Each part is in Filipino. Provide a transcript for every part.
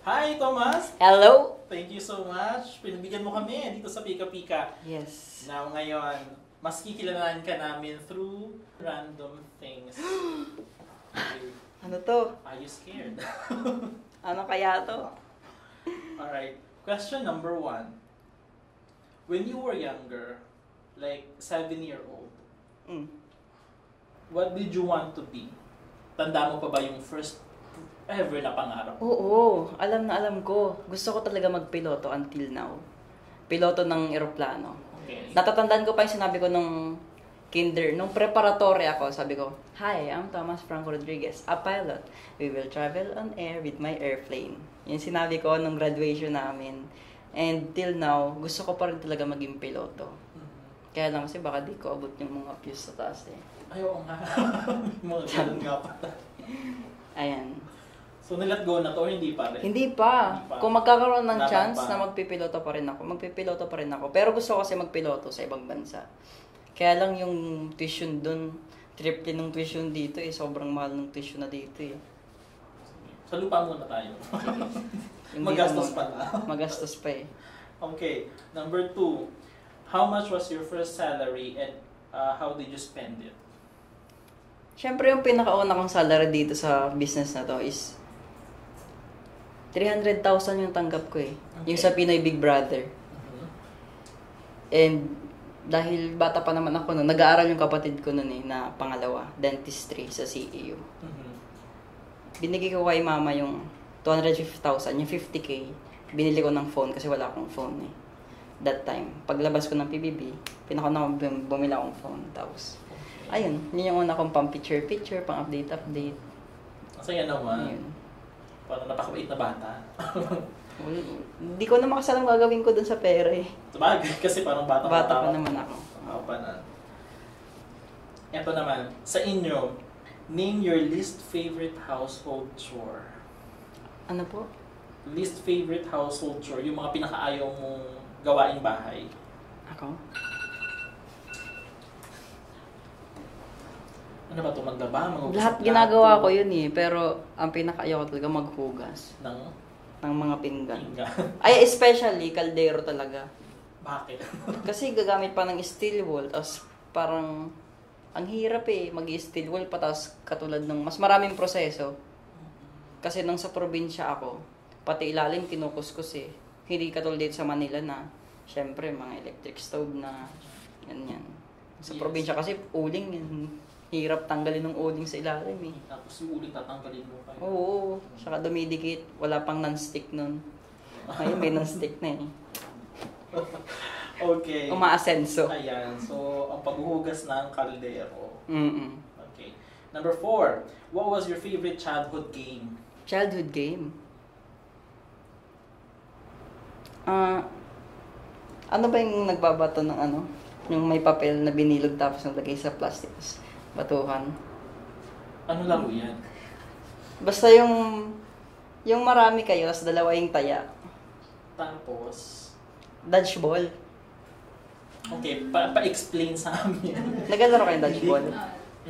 Hi, Thomas! Hello? Thank you so much. Pinagbigyan mo kami dito sa Pika Pika. Yes. Now, ngayon, mas kikilalanan ka namin through random things. Okay. Ano to? Are you scared? Ano kaya to? Alright. Question number 1. When you were younger, like 7-year-old, what did you want to be? Tanda mo pa ba yung first ever na pangarap? Oo, alam na alam ko. Gusto ko talaga magpiloto until now. Piloto ng eroplano. Okay. Natatandaan ko pa yung sinabi ko nung nung preparatory ako, sabi ko, "Hi, I'm Thomas Franco Rodriguez, a pilot. We will travel on air with my airplane." Yung sinabi ko nung graduation namin. And till now, gusto ko pa rin talaga maging piloto. Kaya lang kasi baka di ko abot yung mga views sa taas eh. Ay, oo nga. Mga ganun nga pa. Ayan. So, nilet go na to, hindi pa rin? Hindi pa. Kung magkakaroon ng Dapat chance pa. na magpipiloto pa rin ako, magpipiloto pa rin ako. Pero gusto ko kasi magpiloto sa ibang bansa. Kaya lang yung tuition dun, triple ng tuition dito eh. Sobrang mahal ng tuition na dito eh. Sa lupa muna tayo. Hindi Magastos naman- pala. Magastos pa eh. Okay, number 2. How much was your first salary and how did you spend it? Siyempre yung pinakauna kong salary dito sa business na to is 300,000 yung tanggap ko eh. Okay. Yung sa Pinoy Big Brother. Mhm. And dahil bata pa naman ako noon, nag-aaral yung kapatid ko noon eh, na pangalawa, dentistry sa CEU. Mhm. Binigay ko kay mama yung 250,000, yung 50K. Binili ko ng phone kasi wala akong phone eh. That time, paglabas ko ng PBB, pinakauna ko bumili akong phone. Tapos, ayun, yun yung una kong pang picture-picture, pang update-update. Masaya naman. Ayun. Parang napakabait na bata. Well, hindi ko na makasalang gagawin ko dun sa pera eh. Sabagay, kasi parang bata Bata pa naman ako. Pa na. Ito naman, sa inyo, name your least favorite household chore. Ano po? Least favorite household chore, yung mga pinakaayaw mong gawaing bahay. Ako? Ano ba ito? Maglaba? Magugas Lahat ng ginagawa plato? ko yun eh, pero ang pinakaayaw ko talaga maghugas Ng ng mga pinggan. pinggan. Ay, especially kaldero talaga. Bakit? Kasi gagamit pa ng steel wool, tapos parang ang hirap eh, mag-steel wool pa, tapos katulad ng mas maraming proseso. Kasi nung sa probinsya ako, pati ilalim kinukuskus eh. Hindi katulad dito sa Manila na, syempre, mga electric stove na, ganyan. Sa Yes. probinsya kasi, uling yun. Hirap tanggalin ng uling sa ilalim eh. Tapos yung uling tatanggalin mo kayo. Oo, saka dumidikit. Wala pang non-stick nun. Ngayon may non-stick na eh. Okay. Umaasenso. Ayan. So, ang paghuhugas ng kaldero. Mm-mm. Okay. Number 4. What was your favorite childhood game? Childhood game. Ano ba yung nagbabato ng ano? Yung may papel na binilog tapos nalagay sa plastic. Batuhan. Ano laro yan? Basta yung marami kayo, tapos dalawa yung taya. Tapos, Dodgeball. okay, pa-explain sa amin. Nagalaro kayo dodgeball?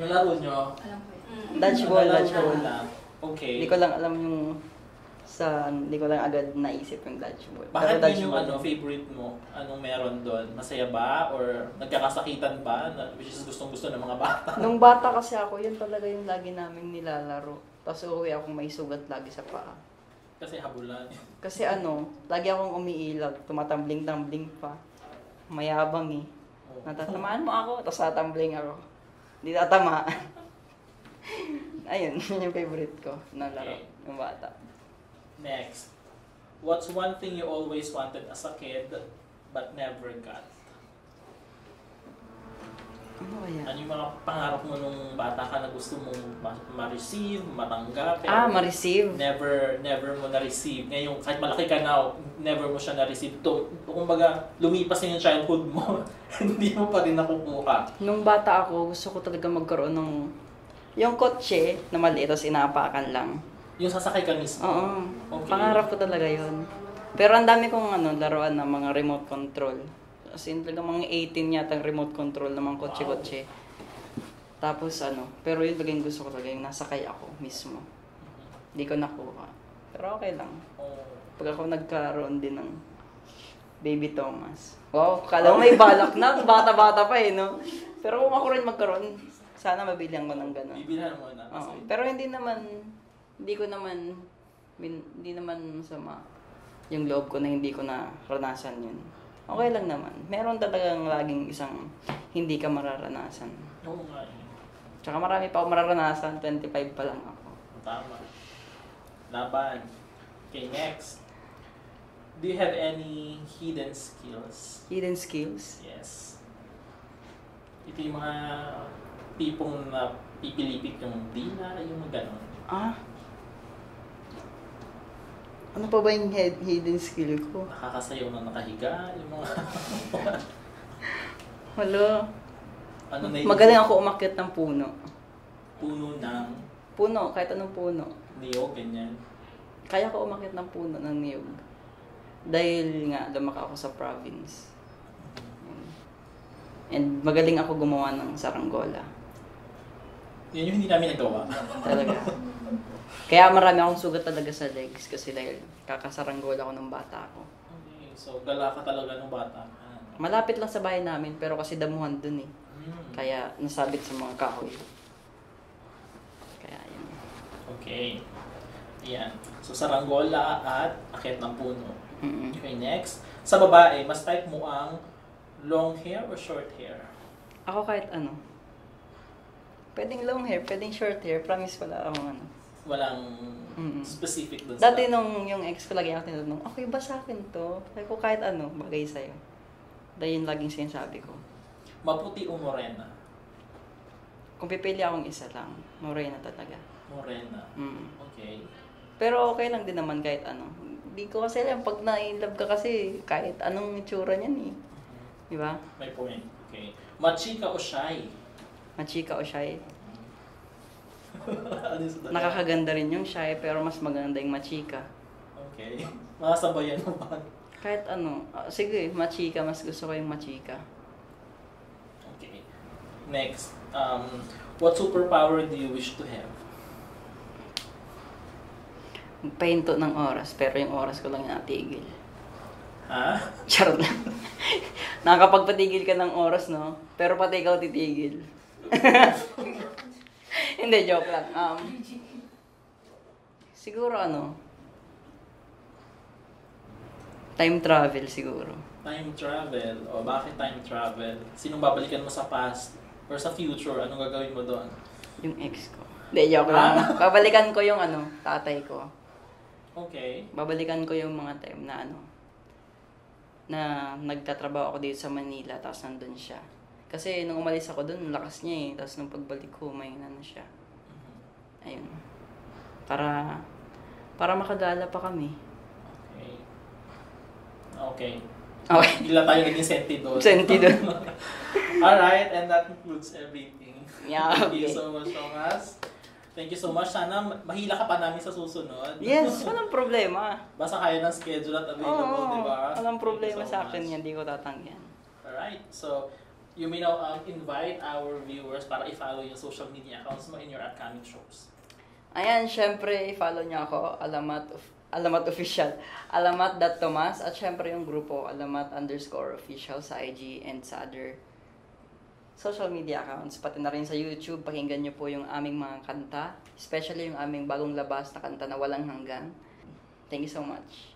Yung laro nyo, Dodgeball, nalaro dodgeball. lang. Okay. Hindi ko lang alam yung hindi ko lang agad naisip yung dodgeball. Bakit Pero yun yung favorite mo? Anong meron doon? Masaya ba? Or nagkakasakitan ba? Which is gustong-gusto ng mga bata? Nung bata kasi ako, yun talaga yung lagi namin nilalaro. Tapos uuwi akong may sugat lagi sa paa. Kasi habulan. Kasi lagi akong umiilag, tumatambling-tambling pa. Mayabang eh. Oh. Natatamaan mo ako, tapos tatambling ako. Hindi tatamaan. Ayun, yun yung favorite ko na laro, Okay. yung bata. Next. What's one thing you always wanted as a kid but never got? Ano kaya? Ano yung mga pangarap mo nung bata ka na gusto mong ma-receive, matanggap? Ma-receive. Never mo na-receive. Ngayon, kahit malaki ka na, never mo siya na-receive. Kumbaga, lumipas na yung childhood mo, hindi mo pa rin nakukuha. Nung bata ako, gusto ko talaga magkaroon ng yung kotse na maliit, tapos inaapakan lang. Yung sasakay ka mismo? Oo. Okay. Pangarap ko talaga yun. Pero ang dami kong laruan na mga remote control. As in, talaga mga 18 yata ang remote control ng mga kotse-kotse. Tapos pero yun talaga yung gusto ko talaga, yung nasakay ako mismo. Hindi ko nakuha. Pero okay lang. Oh. Pag ako nagkaroon din ng baby Thomas. Wow, kala mo may balak na. Bata-bata pa eh, no? Pero kung ako rin magkaroon, sana mabilihan ko ng gano'n. Bibilhan mo na. Oo. Pero hindi naman masama yung loob ko na hindi ko na ranasan yun. Okay lang naman. Meron talagang laging isang hindi ka mararanasan. Oo nga. Tsaka marami pa ako mararanasan, 25 pa lang ako. Tama. Laban. Okay, next. Do you have any hidden skills? Hidden skills? Yes. Ito yung mga tipong na pipilipit yung dila, yung gano'n. Ano pa ba yung hidden skill ko? Nakakasayaw na nakahiga, yung mga... Hello? Ano na yun? Magaling ako umakyat ng puno. Puno ng Puno, kahit anong puno. niyog, ganyan. Kaya ko umakyat ng puno ng niyog. Dahil nga, lumaki ako sa province. And magaling ako gumawa ng saranggola. Yan yung hindi namin nagawa. Talaga. Kaya marami akong sugat talaga sa legs kasi dahil kakasaranggola ako ng bata ako. Okay, so gala ka talaga ng bata. Malapit lang sa bahay namin pero kasi damuhan dun eh. Kaya nasabit sa mga kahoy. Kaya yun. Okay. Ayan. So saranggola at akit ng puno. Mm-mm. Okay, next. Sa babae, mas type mo ang long hair or short hair? Ako kahit ano. Pwedeng long hair, pwedeng short hair. Promise wala akong ano. Walang Mm-mm. specific dun Dati nung yung ex ko lagi ako tinatanong, okay ba sa akin to? Sabi ko kahit ano, bagay sa'yo. Dahil yun laging sinasabi ko. Maputi o morena? Kung pipili akong isa lang, morena talaga. Morena. Mm. Okay. Pero okay lang din naman kahit ano. Hindi ko kasi alam, pag na-inlove ka kasi, kahit anong itsura niyan eh. Di ba? May point. Okay. Machika o shy? Machika o shy. Ano yung sa Tagalog? Nakakaganda rin yung shy, pero mas maganda yung machika. Okay. Makasabayan mo ba? Kahit ano. Sige, machika. Mas gusto ko yung machika. Okay. Next. What superpower do you wish to have? Pahinto ng oras, pero yung oras ko lang natigil. Ha? Charot lang. Nakakapagpatigil ka ng oras, no? Pero pati ikaw titigil. Hindi, joke lang. Siguro ano? Time travel siguro. Time travel. O bakit time travel? Sinong babalikan mo sa past or sa future? Anong gagawin mo doon? Yung ex ko. Hindi, joke lang. Babalikan ko yung ano, tatay ko. Okay. Babalikan ko yung mga time na ano, na nagtatrabaho ako dito sa Manila, tapos nandun siya. Kasi nung umalis ako dun, lakas niya eh. Tapos nung pagbalik ko, may ano siya. Ayun. Para makagala pa kami. Okay. Okay. Okay. Bigla tayo naging senti doon. Senti doon. Alright, and that concludes everything. Yeah, Thank you okay. so much, Thomas. Thank you so much. Sana mahila ka pa namin sa susunod. Yes, walang problema. Basta kaya ng schedule at available, di ba? Walang problema Thank you so sa akin much. yan, hindi ko tatanggihan. Alright, so you may now invite our viewers para i-follow yung social media accounts mo in your upcoming shows. Ayan, syempre, follow niyo ako, Alamat Official, alamat.tomas, at syempre yung grupo, alamat_official sa IG and sa other social media accounts, pati na rin sa YouTube. Pakinggan nyo po yung aming mga kanta, especially yung aming bagong labas na kanta na Walang Hanggan. Thank you so much.